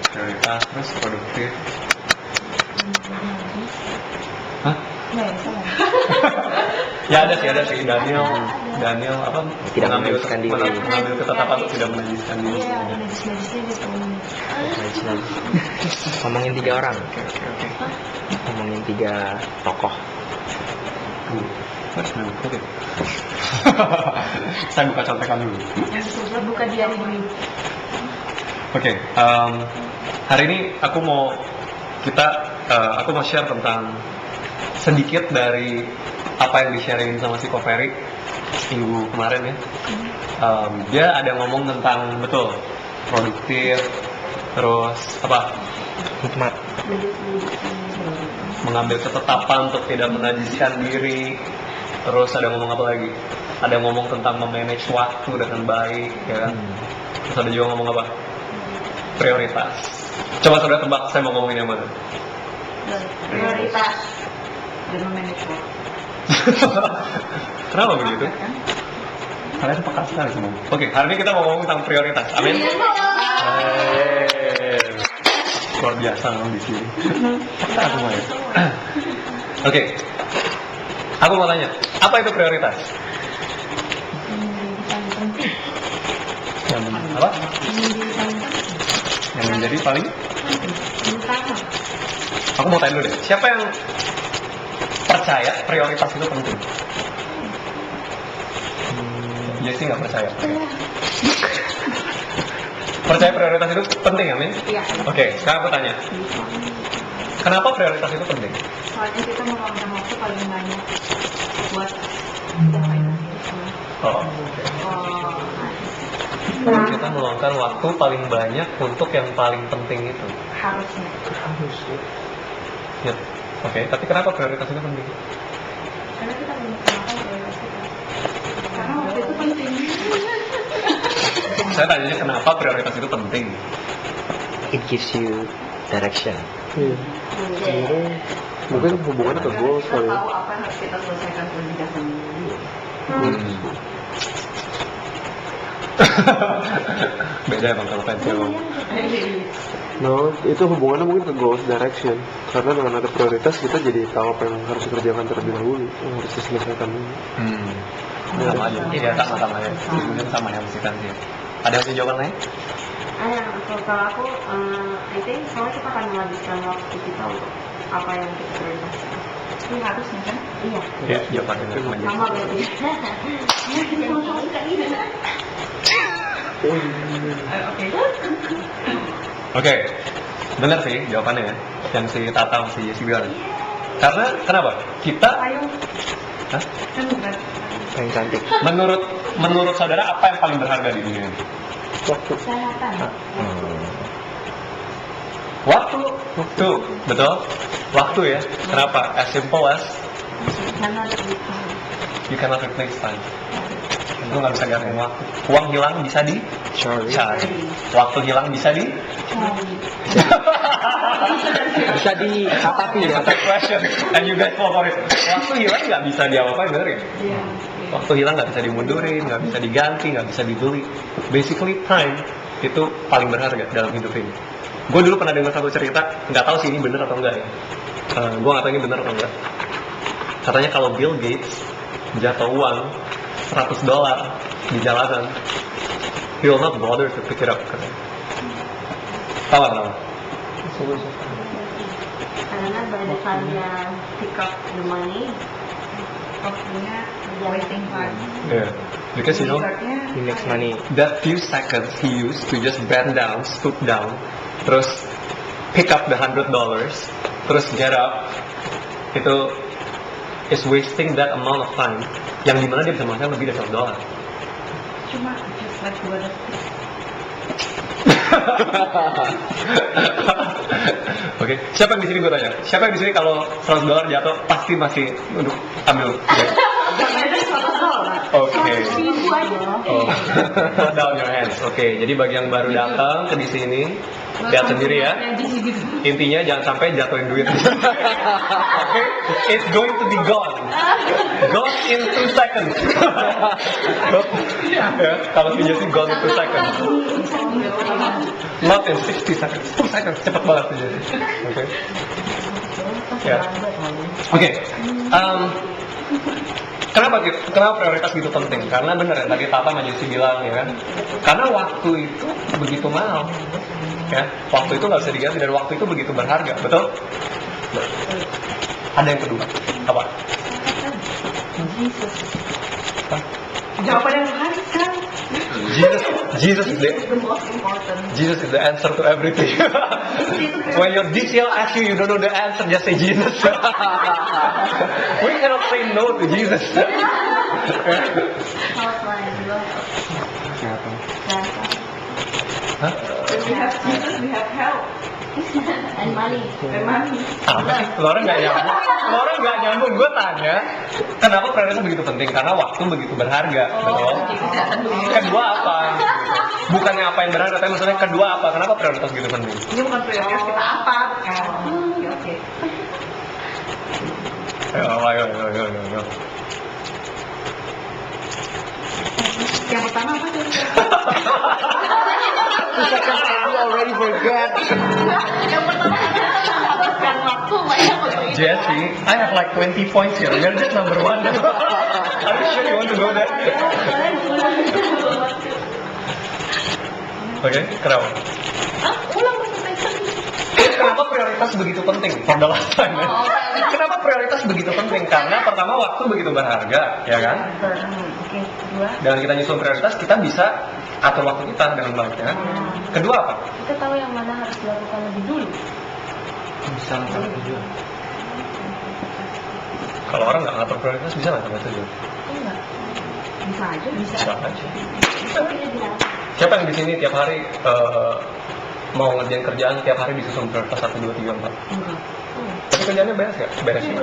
Prioritas, terus produktif. Hah? Ya ada sih Daniel apa? Tidak menajiskan diri. Mengambil ketetapan untuk tidak menajiskan diri. Iya, najis-najisnya gitu. Ngomongin 3 orang. Oke. Ngomongin 3 tokoh. Oke. Saya buka contekan dulu. Yang sebelah buka diary dulu. Oke, hari ini aku mau share tentang sedikit dari apa yang di-sharingin sama si Koferi minggu kemarin ya. Dia ada ngomong tentang betul produktif, terus apa? Hikmat. Mengambil ketetapan untuk tidak menajiskan diri. Terus ada ngomong apa lagi? Ada ngomong tentang memanage waktu dengan baik, ya kan? Terus ada juga ngomong apa? Prioritas. Coba saudara tebak saya mau ngomongin yang mana? Prioritas dan memanage waktu. Kenapa begitu? Kalian peka sekali semua. Oke, hari ini kita mau ngomong tentang prioritas. Amin. Luar biasa ngomong di sini. Peka semua ya. Oke. Aku mau tanya, apa itu prioritas? Yang apa? Yang menjadi paling? Aku mau tanya dulu deh, siapa yang percaya prioritas itu penting? Jesse nggak percaya. Percaya prioritas itu penting, Amin? Iya. Oke, sekarang aku tanya, kenapa prioritas itu penting? Soalnya kita meluangkan waktu paling banyak buat mencapai itu. Oh, kita meluangkan waktu paling banyak untuk yang paling penting itu. Harusnya. Ya, oke. Tapi kenapa prioritas itu penting? Karena kita meluangkan prioritas kita. Karena waktu itu penting. Saya tanya kenapa prioritas itu penting? It gives you direction. Mungkin hubungannya ke goals Kita kali ya. tahu apa yang harus kita selesaikan terlebih dahulu. Beda emang kalau pensil. No, itu hubungannya mungkin ke goals direction. Karena dengan ada prioritas kita jadi tahu apa yang harus dikerjakan terlebih dahulu, yang harus diselesaikan dulu. Sama aja. Iya, sama ya. Mungkin sama yang mesti sih. Ada yang jawaban lain? Kalau aku, I think soalnya kita akan menghabiskan waktu kita untuk apa yang kita prioritaskan. Ini harusnya kan? Iya. Iya, jawabannya Sama berarti. Oke, benar sih jawabannya ya. Yang si Tata si Yesi bilang. Karena kenapa? Kita, hah? Yang cantik. Menurut saudara apa yang paling berharga di dunia ini? Kesehatan. Waktu, betul. Waktu ya. Kenapa? As simple as you cannot replace time. Itu nggak bisa gantiin waktu. Uang hilang bisa dicari. Waktu hilang bisa Bisa dicatapi ya. That's a question. And you guys fall for it. Waktu hilang nggak bisa diapa-apain, bener ya? Waktu hilang nggak bisa dimundurin, nggak bisa diganti, nggak bisa dibeli. Basically time itu paling berharga dalam hidup ini. Gue dulu pernah dengar satu cerita, nggak tahu sih ini bener atau enggak ya. Gue nggak tahu ini bener atau enggak. Katanya kalau Bill Gates jatuh uang $100 di jalanan, he will not bother to pick it up. Tahu nggak kenapa? Karena pada saatnya pick up the money, waktunya waiting time. Yeah, because you know He makes money. that few seconds he used to just bend down, stoop down, terus pick up the $100, terus get up, itu is wasting that amount of time, yang dimana dia bisa menghasilkan lebih dari $100. Cuma just like dua detik. Oke, siapa yang di sini gue tanya? Siapa yang di sini kalau $100 jatuh pasti masih untuk ambil? Jangan ada $100. Oke. Oke. Oh. Put down your hands. Oke, jadi bagi yang baru datang ke di sini, lihat sendiri ya. Intinya jangan sampai jatuhin duit. Oke, it's going to be gone. Gone in 2 seconds. Ya, kalau pinjam sih gone in 2 seconds. Not in 60 seconds. 2 seconds, cepat banget jadi. Oke. Ya. Oke. Kenapa prioritas gitu penting? Karena benar ya tadi Tata sama Jesse bilang ya kan. Karena waktu itu begitu mahal, ya. Waktu itu nggak bisa diganti dan waktu itu begitu berharga, betul? Ada yang kedua, apa? Hah? Jawaban yang kan? Jesus is the most important. Jesus is the answer to everything. When your DCL asks you, you don't know the answer, just say Jesus. We cannot say no to Jesus. Hotline, Siapa? Hah? we have Jesus, we have help. And money. And money. Apa sih? Lo orang nggak nyambung. Gue tanya, kenapa prioritas begitu penting? Karena waktu begitu berharga, betul? Kedua apa? Bukannya apa yang berharga, tapi maksudnya kedua apa? Kenapa prioritas begitu penting? Ini bukan prioritas kita apa kan? Oke. Ayo. Yang pertama apa tuh? You already forget. Yang pertama menghabiskan waktu banyak untuk itu. Jesse, I have like 20 points here. You're just number 1. Are you sure you want to go there? Oke, kenapa? Ulang pertanyaan. Kenapa prioritas begitu penting? For the last time, ya. Kenapa prioritas begitu penting? Karena pertama waktu begitu berharga, ya kan? Oke, kedua. Dengan kita nyusun prioritas, kita bisa atur waktu kita dengan baik, ya. Kedua apa? Kita tahu yang mana harus dilakukan lebih dulu. Bisa sampai tujuan. Kalau orang nggak ngatur prioritas, bisa nggak sampai tujuan? Enggak. Bisa aja, bisa. Bisa aja. Tapi dia bilang, Siapa yang di sini tiap hari mau ngerjain kerjaan tiap hari disusun prioritas 1, 2, 3, 4? Tapi kerjaannya beres nggak? Beres ya?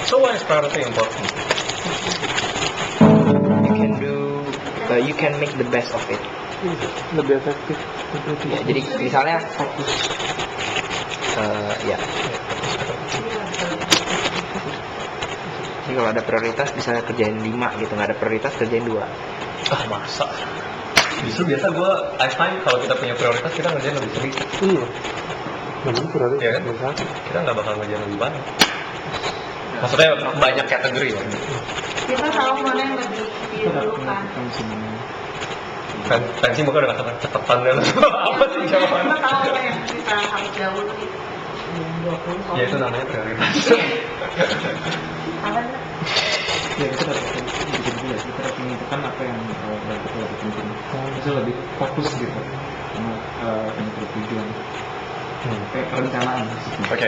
So why is priority important? You can make the best of it. Lebih efektif. Ya, jadi misalnya ya. Jadi kalau ada prioritas bisa kerjain 5 gitu, nggak ada prioritas kerjain 2. Ah, masa? Justru biasa I find kalau kita punya prioritas kita ngerjain lebih sedikit. Iya. Memang prioritas. Iya kan? Kita nggak bakal ngerjain lebih banyak. Maksudnya banyak kategori ya. kita tahu mana yang lebih diperlukan. Pensi muka udah kata cepetan dan apa sih jawabannya? Kita tahu apa yang kita harus dahului. 20. Ya itu namanya prioritas. Apa nih? Ya kita dapat bikin kita dapat menentukan apa yang kita lebih penting. Bisa lebih fokus gitu sama yang bertujuan. Kayak perencanaan. Oke.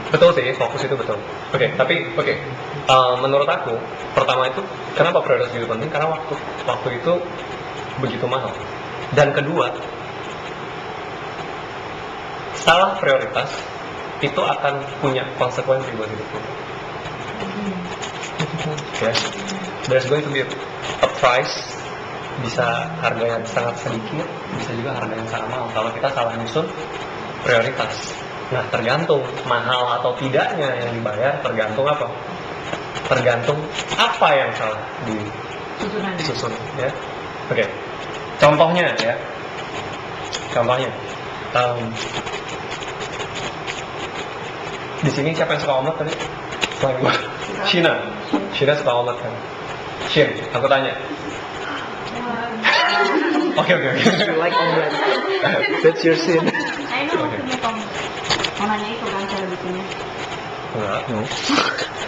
Betul sih, fokus itu betul. Oke. Menurut aku, pertama itu kenapa prioritas itu penting? Karena waktu itu begitu mahal. Dan kedua, salah prioritas itu akan punya konsekuensi buat hidup kita. Ya, there's going to be a price. Bisa harganya sangat sedikit, bisa juga harganya sangat mahal kalau kita salah nyusun prioritas. Nah, tergantung mahal atau tidaknya yang dibayar, tergantung apa? Tergantung apa yang salah disusun, ya. Oke. Contohnya, di sini siapa yang suka omelet tadi? Selain gua. Shina suka omelet kan? Shin, aku tanya. Oke. You like omelet. That's your sin. I know to make mau nanya itu kan cara bikinnya. Enggak. No.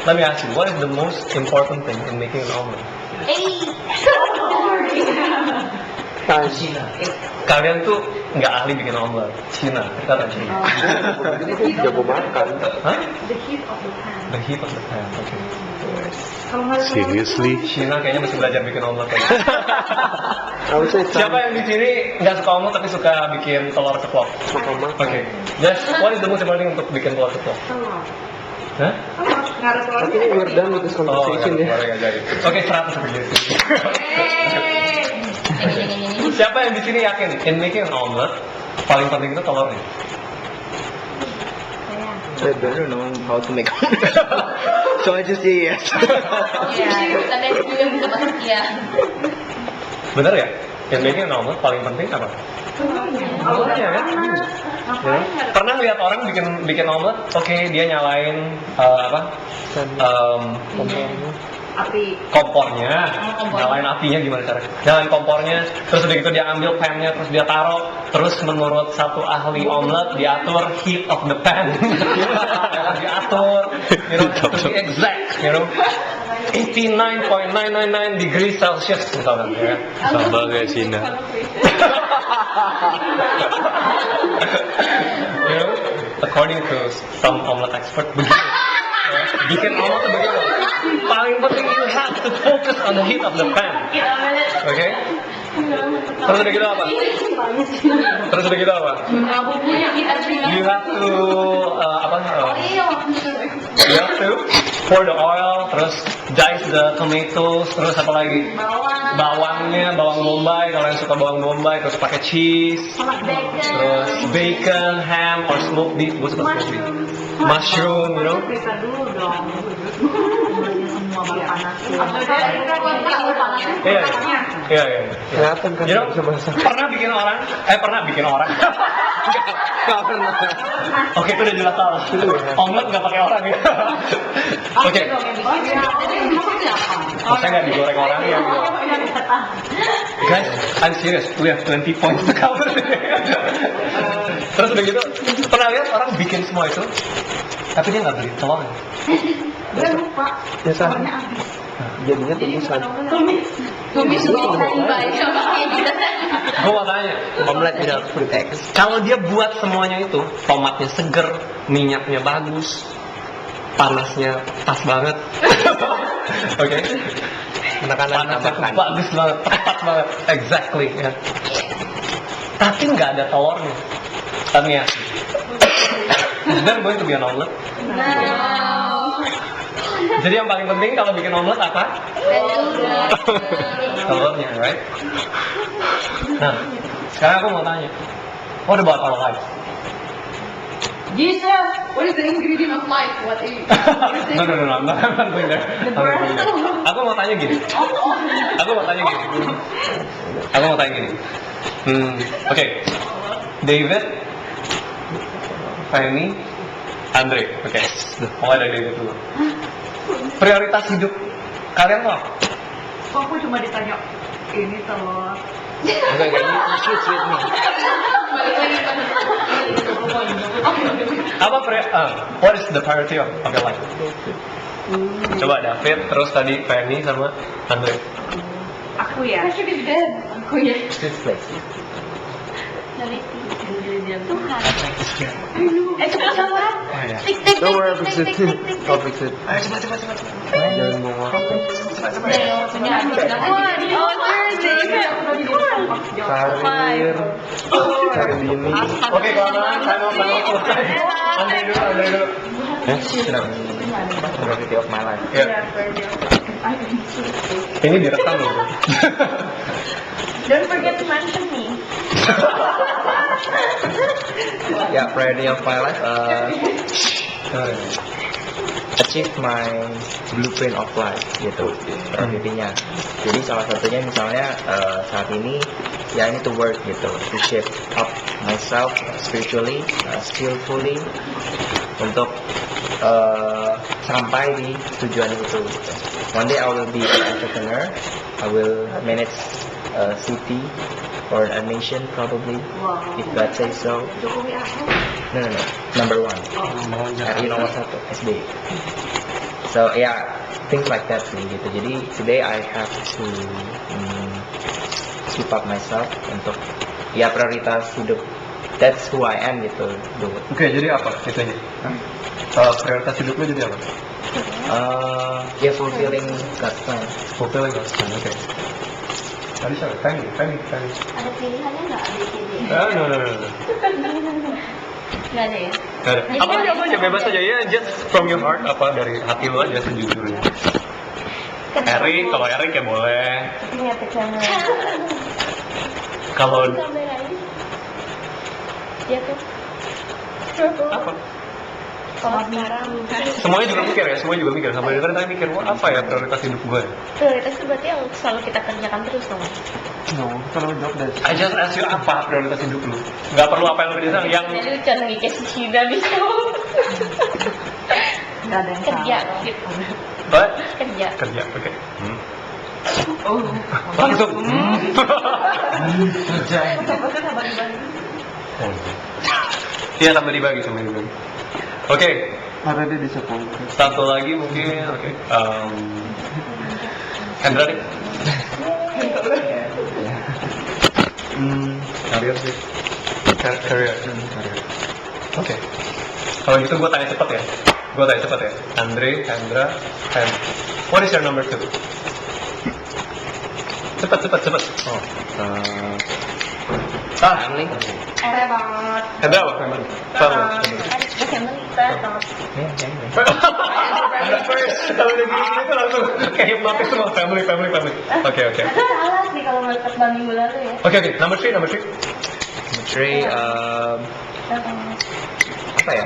Let me ask you, what is the most important thing in making an omelet? Kalian tuh nggak ahli bikin omelet. Cina, kita tahu Cina. Jago makan. Hah? The heat of the pan. The heat of the pan. Oke. Kalau nggak ada Seriously? Cina kayaknya masih belajar bikin omelet. Siapa Siapa yang di sini nggak suka omelet tapi suka bikin telur ceplok? makan? Oke. Just what is the most important thing untuk bikin telur ceplok? telur. Hah? Telur. Nggak ada telurnya. I think we're done with this Oh, conversation ya. nggak jadi. Oke, 100 begitu. Siapa yang di sini yakin in making an omelet paling penting itu telurnya? I don't know how to make so I just say yes. Iya. Tanda juga bisa masuk ya. Bener ya? In making an omelet paling penting apa? Telurnya kan? Ya. Pernah lihat orang bikin omelet, oke dia nyalain Api. kompornya, nyalain apinya gimana caranya? Nyalain kompornya, terus udah gitu dia ambil pan-nya, terus dia taruh, terus menurut satu ahli omelet diatur heat of the pan, diatur, terus di exact, 89.999 degrees Celsius misalnya, ya. Sebagai Cina. According to some omelet expert, begitu. Bikin omelet tuh begitu. Paling penting you have to focus on the heat of the pan. Oke? Terus udah gitu apa? Terus udah gitu apa? You have to you have to pour the oil, terus dice the tomatoes, terus apa lagi? Bawangnya, bawang bombay, kalau yang suka bawang bombay, terus pakai cheese, terus bacon, ham, or smoked beef. Gue suka smoked beef. Mushroom, Periksa dulu dong. Semua panas. Iya. Kelihatan kan You know, bisa masak. pernah bikin orang. Gak pernah. Oke, itu udah jelas salah. Omelet nggak pakai orang ya. Oke. Masa nggak digoreng orang ya? Guys, I'm serious. We have 20 points to cover. Terus udah gitu, pernah lihat orang bikin semua itu, tapi dia nggak beli telur. Gue lupa. Ya sah. Jadinya tumusan. Tumis baik sama kita. Gue mau tanya, Omelet without fruit eggs. kalau dia buat semuanya itu, tomatnya seger, minyaknya bagus, panasnya pas banget, oke? Panasnya tuh bagus banget, tepat banget, exactly ya. Tapi nggak ada telurnya, tanya. Is there going to be an omelet? Jadi yang paling penting kalau bikin omelet apa? Telurnya, right? Nah, sekarang aku mau tanya, what about our life? Jesus, what is the ingredient of life? What is No, I'm not going there. Aku mau tanya gini. Oke. David, Fanny, Andre. Oke. Mulai dari David dulu. Prioritas hidup kalian tuh apa? Kok aku cuma ditanya ini telur. Enggak, you shoot with me. What is the priority of your life? Coba David, terus tadi Fanny sama Andre. Aku ya. Aku ya. This place. Tuhan. Cepat jawab. Oh ya. Tik tik Don't worry, tik fix tik it. tik tik tik. I'll fix it. Ayo cepat. Jangan mau ngomong. Karir. Cari bini. Oke, kawan-kawan, saya mau selesai. Andre dulu. Kenapa? Priority of my life. Ya. Ini direkam loh. Don't forget to mention me. Ya, priority of my life. Achieve my blueprint of life gitu priority-nya. Jadi salah satunya misalnya saat ini ya I need to work gitu to shape up myself spiritually, skillfully untuk sampai di tujuan itu. Gitu. One day I will be an entrepreneur. I will manage a city or a nation probably Wow. if God says so. Jokowi aku. No. Number one. RI nomor 1 SD. So yeah, things like that sih gitu. Jadi today I have to keep up myself untuk ya prioritas hidup. That's who I am gitu. Oke, jadi apa itunya? Prioritas hidup lu jadi apa? Ya fulfilling God's plan. Fulfilling God's plan. Oke. Tadi siapa? Fanny. Ada pilihannya nggak? A, B, C, D? No. Nggak ada ya? Nggak ada. Apa aja bebas aja ya, just from your heart, apa dari hati lo aja sejujurnya. Eric, kalau Eric ya boleh. Ingat ke kamera. Kalau Kameranya. Dia tuh. apa? Kalau sekarang Semuanya juga mikir ya, semuanya juga mikir. Sampai dengar tadi mikir, wah apa ya prioritas hidup gue? prioritas itu berarti yang selalu kita kerjakan terus dong. No, kalau job desk. I just ask you apa prioritas hidup lu? Gak perlu apa yang lu bilang, yang Jadi lucu nih kayak si Shida bisa. Gak ada yang Kerja salah. gitu. What? Kerja. Kerja, oke. Oh. Langsung. Betul sabar dibagi. Iya, sampai dibagi, sampai dibagi. Oke, Karena dia disappointed. satu lagi mungkin, oke. Hendra deh. Karir sih. Karir. Oke. Kalau gitu gue tanya cepet ya. Andre, Hendra, and what is your number 2? Cepet. Oh, Family. Saya banget. Hendra apa? Family. Ada family banget. Hendra first. Kalau udah gini itu langsung kayak hipnotis semua. Family. Oke. Ada salah sih kalau melekat bang minggu lalu ya. Oke. Number 3. Trey, apa ya?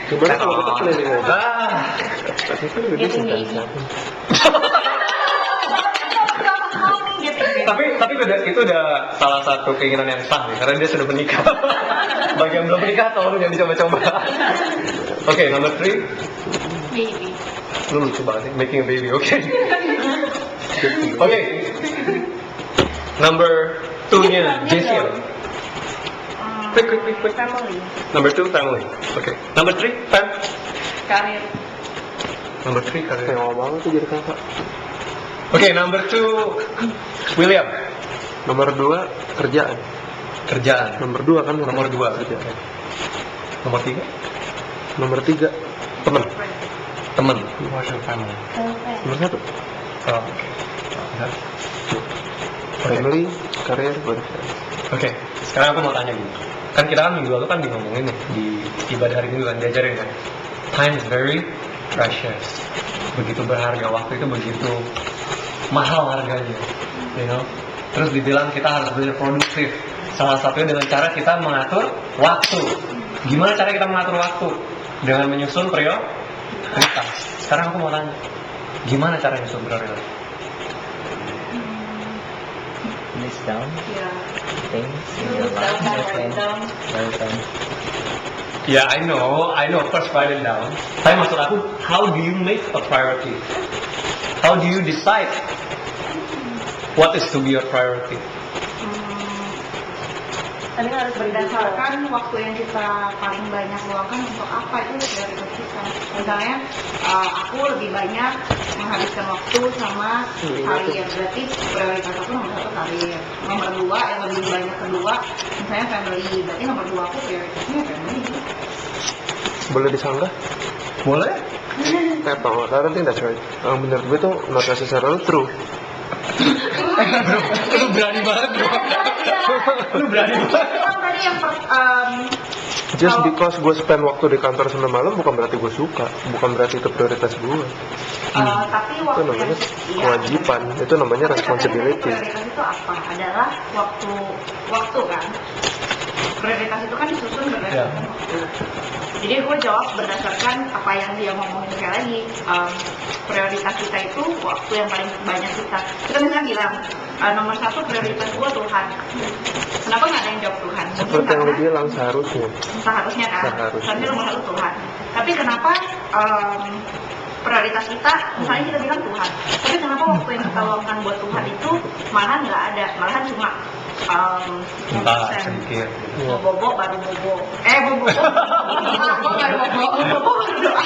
Gimana kalau kita keliling aja? Itu lebih Getting bisa baby. Tapi itu udah salah satu keinginan yang sah nih, karena dia sudah menikah. Bagi yang belum menikah, tolong jangan dicoba-coba. Oke, number 3. Baby. Lu lucu banget sih, making a baby, oke. Oke. Number 2-nya, Jessie. Quick. Family. Number 2, family. Oke. Number 3, fam. Karir. Number 3, karir. Sewa banget tuh jadi kakak. Oke, number 2, William. Nomor 2 kerjaan. Kerjaan. Nomor 2 kan Nomor 2. kerjaan. Nomor 3, Nomor 3 teman. What's your family? nomor 1 Oh, family, karir, baru friends. Oke, sekarang aku mau tanya gini. Kan kita kan minggu lalu kan ngomongin nih di ibadah hari minggu kan diajarin kan. Time is very precious. Begitu berharga, waktu itu begitu mahal harganya. You know? Terus dibilang kita harus benar produktif. Salah satunya dengan cara kita mengatur waktu. Gimana cara kita mengatur waktu? Dengan menyusun prioritas. Sekarang aku mau tanya, gimana cara menyusun prioritas? List down Ya. things in your life. Write down. Yeah, I know. First write it down. Tapi maksud aku, how do you make a priority? How do you decide what is to be your priority? Tapi harus Berdasarkan waktu yang kita paling banyak luangkan untuk apa itu prioritas kita. Misalnya aku lebih banyak menghabiskan waktu sama karir, berarti prioritas aku nomor 1 karir. Nomor 2 yang lebih banyak kedua misalnya family, berarti nomor 2 aku prioritasnya family. Boleh disanggah? Boleh? Apa? I don't think that's right. Menurut gue tuh not necessarily true. Lu berani banget, bro. Lu berani banget. Kan tadi yang Just because gue spend waktu di kantor sampai malam bukan berarti gue suka, bukan berarti itu prioritas gue. tapi Itu waktu namanya yang kewajiban, itu namanya responsibility. Prioritas itu apa? Adalah waktu kan. Prioritas itu kan disusun berdasarkan waktu. Jadi gue jawab berdasarkan apa yang dia ngomongin sekali lagi. Prioritas kita itu waktu yang paling banyak kita. Kita misalnya bilang nomor 1 prioritas gue Tuhan. Kenapa nggak ada yang jawab Tuhan? Mungkin Seperti yang lu karena bilang seharusnya. seharusnya kan. Seharusnya. Seharusnya nomor 1 Tuhan. Tapi kenapa prioritas kita, misalnya kita bilang Tuhan, tapi kenapa waktu yang kita luangkan buat Tuhan itu malahan nggak ada, malahan cuma Entah, sedikit. mau bobo baru bobo, bobo baru bobo baru doa,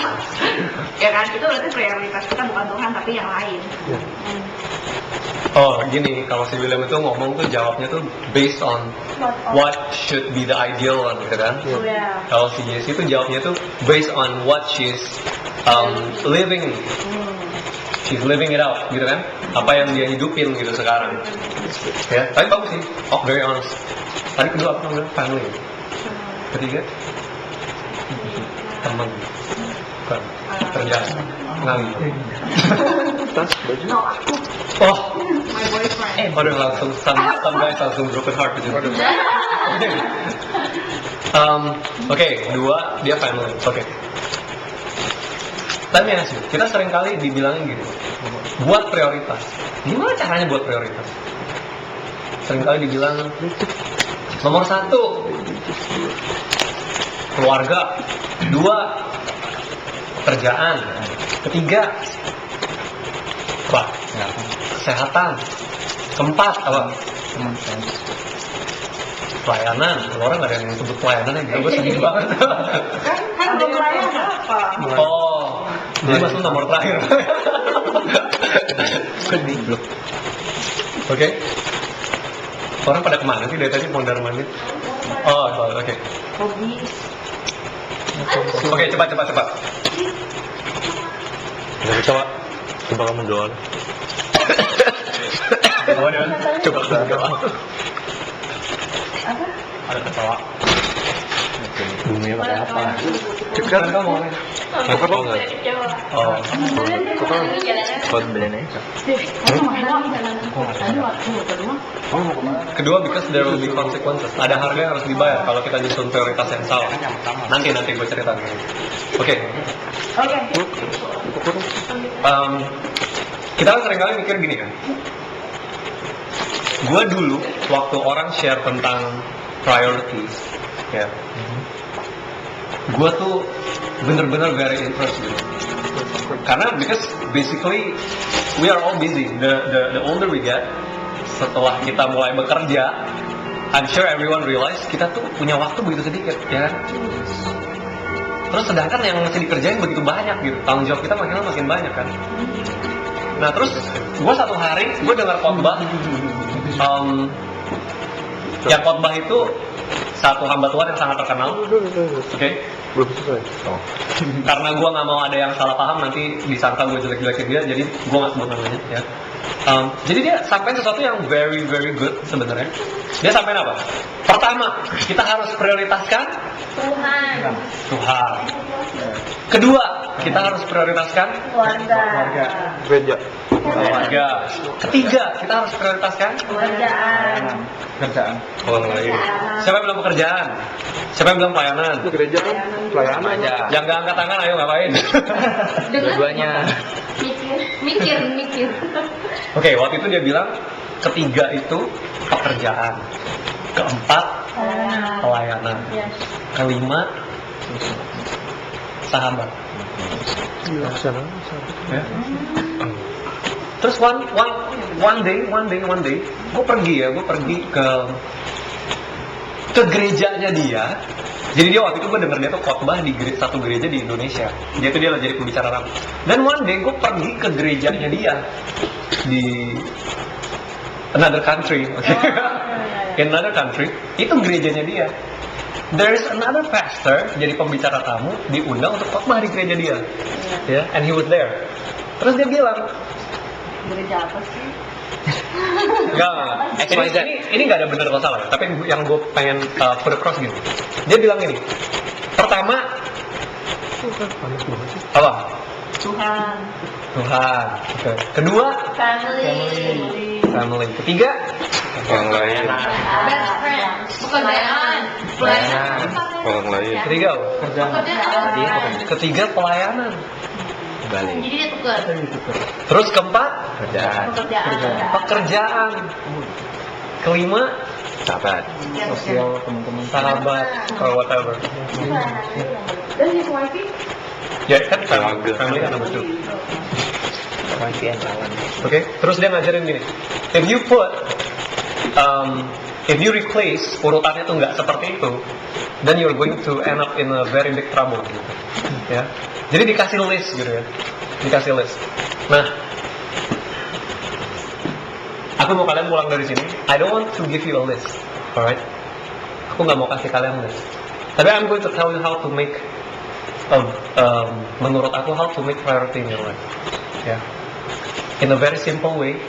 ya kan itu berarti prioritas kita bukan Tuhan tapi yang lain. Ya. Oh, gini, kalau si William itu ngomong tuh jawabnya tuh based on what should be the ideal one, gitu kan? Ya. Kalau si Jessie tuh jawabnya tuh based on what she's living. She's living it out, gitu kan? Apa yang dia hidupin gitu sekarang. Ya, tapi bagus sih. Oh, very honest. Tadi kedua apa namanya? Family. Ketiga? temen, bukan kerjaan, ngali. Tas, baju. No, aku, Oh, my boyfriend. baru langsung some guys langsung broken heart gitu. Oke, dua dia family. Oke. Tapi ya sih, kita sering kali dibilangin gitu, buat prioritas. Gimana caranya buat prioritas? Sering kali dibilang nomor 1 keluarga, 2 kerjaan, 3 apa? Kesehatan, 4 apa? Pelayanan. Orang nggak ada yang sebut pelayanan ya, gue sedih banget. Kan belum layan apa? Oh, jadi masuk nomor terakhir. Sedih belum. Oke. Orang pada kemana sih dari tadi mondar-mandir? Oh, oke. Hobi. Oke, cepat. Jangan coba. Coba kamu doang. Coba doa. Ada ketawa. Bumi pakai apa? Kan kamu mau main? Apa kok nggak? Oh, Buat beliin aja. kedua because there will be consequences. Ada harga yang harus dibayar kalau kita nyusun prioritas yang salah. Nanti gue cerita. Oke. Kita kan seringkali mikir gini kan. Gue dulu waktu orang share tentang priorities, ya, gue tuh bener-bener very interested. Karena because basically we are all busy. The older we get, setelah kita mulai bekerja, I'm sure everyone realize kita tuh punya waktu begitu sedikit, ya kan? Terus sedangkan yang masih dikerjain begitu banyak gitu, tanggung jawab kita makin lama makin banyak kan. Nah terus gue satu hari gue dengar khotbah, yang khotbah itu satu hamba Tuhan yang sangat terkenal, oke? Belum selesai. Karena gue nggak mau ada yang salah paham nanti disangka gue jelek-jelekin dia, jadi gue nggak sebut namanya ya. Jadi dia sampaikan sesuatu yang very very good sebenarnya. Dia sampaikan apa? Pertama, kita harus prioritaskan Tuhan. Kedua, kita harus prioritaskan Keluarga. Gereja. keluarga. Ketiga, kita harus prioritaskan Kerjaan. Orang lain. siapa yang bilang pekerjaan? Siapa yang bilang pelayanan? Itu gereja kan pelayanan aja. Yang nggak angkat tangan, ayo ngapain? Dua-duanya. Mikir. Oke, waktu itu dia bilang ketiga itu pekerjaan, keempat pelayanan, kelima sahabat. Ya. Terus one day, gue pergi ke gerejanya dia. Jadi dia waktu itu gue denger dia tuh khotbah di satu gereja di Indonesia. Dia lagi jadi pembicara rame. Dan one day gue pergi ke gerejanya dia di another country, okay? In another country, itu gerejanya dia. There is another pastor jadi pembicara tamu diundang untuk khotbah di gereja dia, ya, and he was there. Terus dia bilang, Gereja apa sih? Enggak. Ini nggak ada benar atau salah, tapi yang gue pengen put across gitu. Dia bilang ini, pertama, apa? Tuhan. Okay. Kedua, family. Ketiga, Orang lain. Best friend. Pekerjaan. Orang lain. ketiga apa? Ketiga pelayanan. Balik. Jadi dia tukar. Terus keempat, Kerjaan. pekerjaan. Kelima, Sahabat. Sosial teman-teman. sahabat or whatever. Dan his wifey? Ya kan family kan nomor 2. Wifi and kawan. Oke, terus dia ngajarin gini. If you replace urutannya tuh nggak seperti itu, then you're going to end up in a very big trouble gitu. Ya. Jadi dikasih list gitu ya. Dikasih list. Nah, aku mau kalian pulang dari sini. I don't want to give you a list, alright? Aku nggak mau kasih kalian list. Tapi I'm going to tell you how to make, menurut aku how to make priority in your life. Ya. In a very simple way,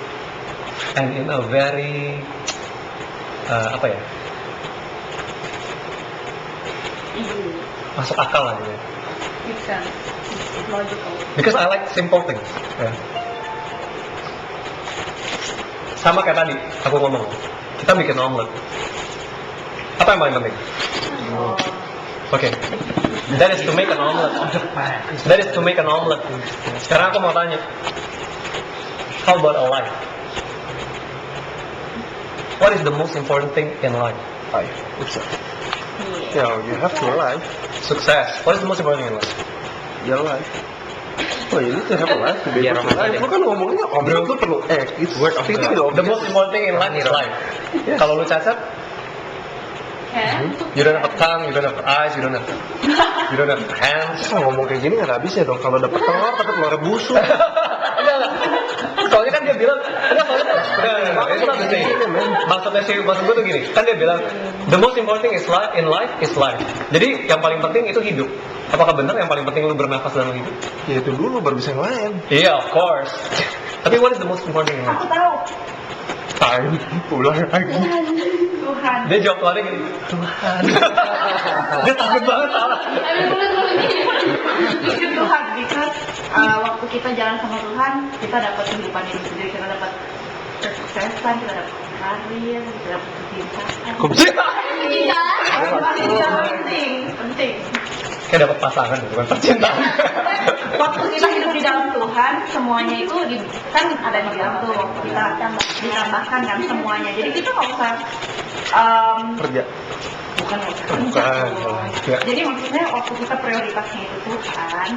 and in a very masuk akal lah gitu. Makes sense. It's logical. Because I like simple things. Ya. Sama kayak tadi, aku ngomong, kita bikin omelet. Apa yang paling penting? Oke. That is to make an omelet. That is to make an omelet. Sekarang aku mau tanya, how about a life? What is the most important thing in life? Life. Yeah, you have to life. Success. What is the most important thing in life? Your life. Oh, you need to have a life to be Biar able to orang life. ada. Lu kan ngomongnya obrol tuh perlu it's Word of stating God. The most important thing in life is life. Yes. Kalau lu cacat, Can? you don't have a tongue, you don't have eyes, you don't have hands. Masa ngomong kayak gini nggak ada habisnya dong. Kalau dapet telur, dapet telur busuk. Enggak. Soalnya kan dia bilang, it's not the same. Maksud gue tuh gini, kan dia bilang, the most important thing is life, in life is life. Jadi yang paling penting itu hidup. Apakah benar yang paling penting lu bernafas dan lu hidup? Ya itu dulu baru bisa yang lain. Iya, of course. Tapi what is the most important thing in life? Aku tahu. Time. Ulang lagi. Tuhan. Dia jawab keluarnya gini, Tuhan. Dia takut banget salah. Itu Tuhan, because waktu kita jalan sama Tuhan, kita dapat kehidupan ini sendiri, kita dapat kesuksesan, kita dapat karir, kita dapat kecintaan. Kok bisa? Penting. Kayak dapat pasangan, bukan percintaan. Waktu kita hidup di dalam Tuhan, semuanya itu kan ada di dalam tuh, waktu kita ditambahkan kan semuanya. Jadi kita nggak usah Kerja. bukan Bukan. Ya. Jadi maksudnya waktu kita prioritasnya itu Tuhan,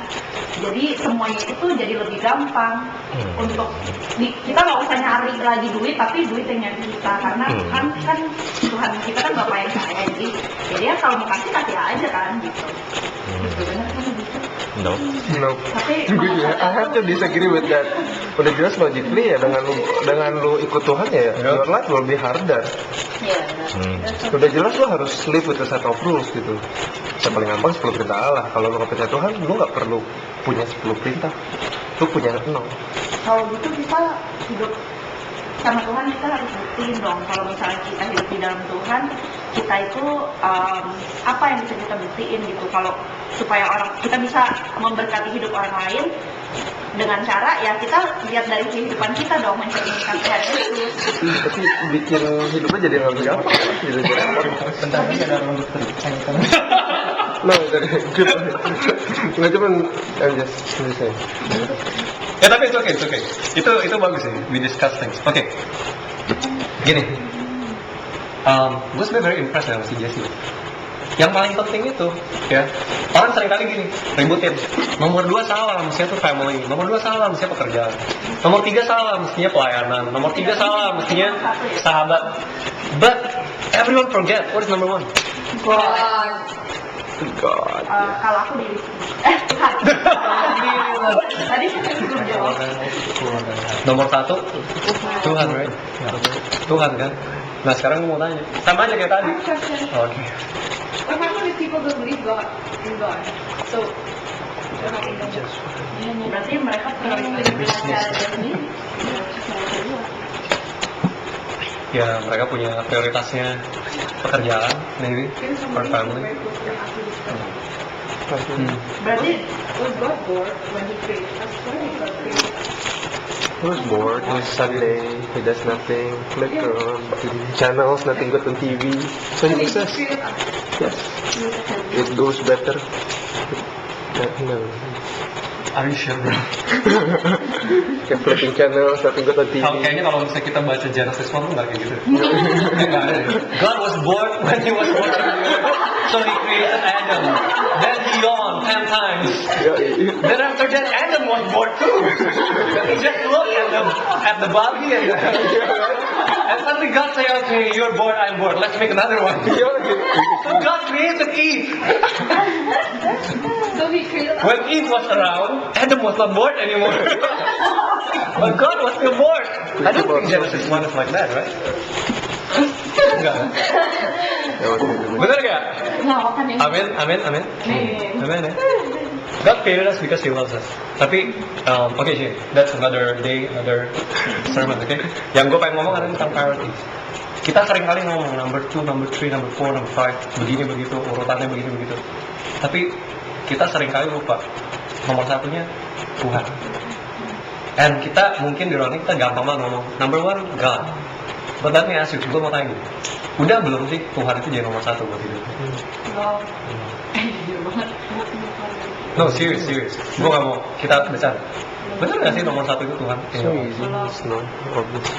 jadi semuanya itu jadi lebih gampang untuk kita nggak usah nyari lagi duit, tapi duit yang nyari kita karena Tuhan kita kan Bapak yang kaya, jadi dia kalau mau kasih aja kan gitu. Gitu benar kan gitu. No. No. Tapi I have to disagree with that. Udah jelas logically ya dengan lu ikut Tuhan ya, your life will be harder. Iya. Udah jelas lu harus live with a set of rules gitu. Yang paling gampang 10 perintah Allah. Kalau lu gak percaya Tuhan, lu gak perlu punya 10 perintah. Lu punya 0. Kalau gitu kita hidup sama Tuhan, kita harus buktiin dong. Kalau misalnya kita hidup di dalam Tuhan, kita itu apa yang bisa kita buktiin gitu. Kalau supaya kita bisa memberkati hidup orang lain dengan cara ya kita lihat dari kehidupan kita dong, mencerminkan Tuhan Yesus. Tapi bikin hidupnya jadi lebih gampang. Jadi gampang. Bentar lagi ada orang dokter. No, dari nggak cuman I'm just saying. Ya tapi itu okay. Itu bagus sih, we discuss things. Oke. Gini. Gue sebenarnya very impressed sama si Jesse. Yang paling penting itu, ya, orang sering kali gini, ributin. Nomor 2 salah, mestinya tuh family. Nomor 2 salah, mestinya pekerjaan. Nomor 3 salah, mestinya pelayanan. Nomor 3 salah, mestinya sahabat. But everyone forget, what is number 1? God. Kalau aku diri Tuhan. Tadi saya belum jawab. Nomor 1, Tuhan, right? Tuhan kan? Nah sekarang gue mau tanya, sama aja kayak tadi. Oke. What happens if people don't believe God in God? So, berarti mereka perlu belajar sendiri. Ya mereka punya prioritasnya pekerjaan, maybe, or family. Berarti Was God bored when he created us? Why did God create us? He was bored. It was Sunday. He does nothing. Click on channels, nothing good on TV. So he says, Created us. yes, it goes better. No. Are you sure, bro? Kayak flipping channels, nothing good on TV. Kayaknya kalau misalnya kita baca Genesis 1 nggak kayak gitu. Nggak ada. God was bored when he was working, so he created Adam. Then he yawned 10 times. Then after that, Adam was bored too. He just looked at the body and suddenly God said, "Okay, you're bored, I'm bored. Let's make another one." So God created Eve. So he created us. When Eve was around, Adam was not bored anymore. But God was still bored. I don't think Genesis 1 is like that, right? Enggak. Bener gak? Ngawakan yang Amin, amin, amin. Amin ya. God created us because He loves us. Tapi, okay sih, that's another day, another sermon, okay? Yang gue pengen ngomong adalah tentang priorities. Kita sering kali ngomong number 2, number 3, number 4, number 5, begini begitu, urutannya begini begitu. Tapi kita seringkali lupa nomor satunya Tuhan. And kita mungkin di ruang ini kita gampang banget ngomong number one God. But let me ask you, gue mau tanya, udah belum sih Tuhan itu jadi nomor satu buat hidup? Wow. Jujur banget. No, serious. Gue gak mau kita bercanda. Betul gak sih nomor satu itu Tuhan? So easy, it's not obvious.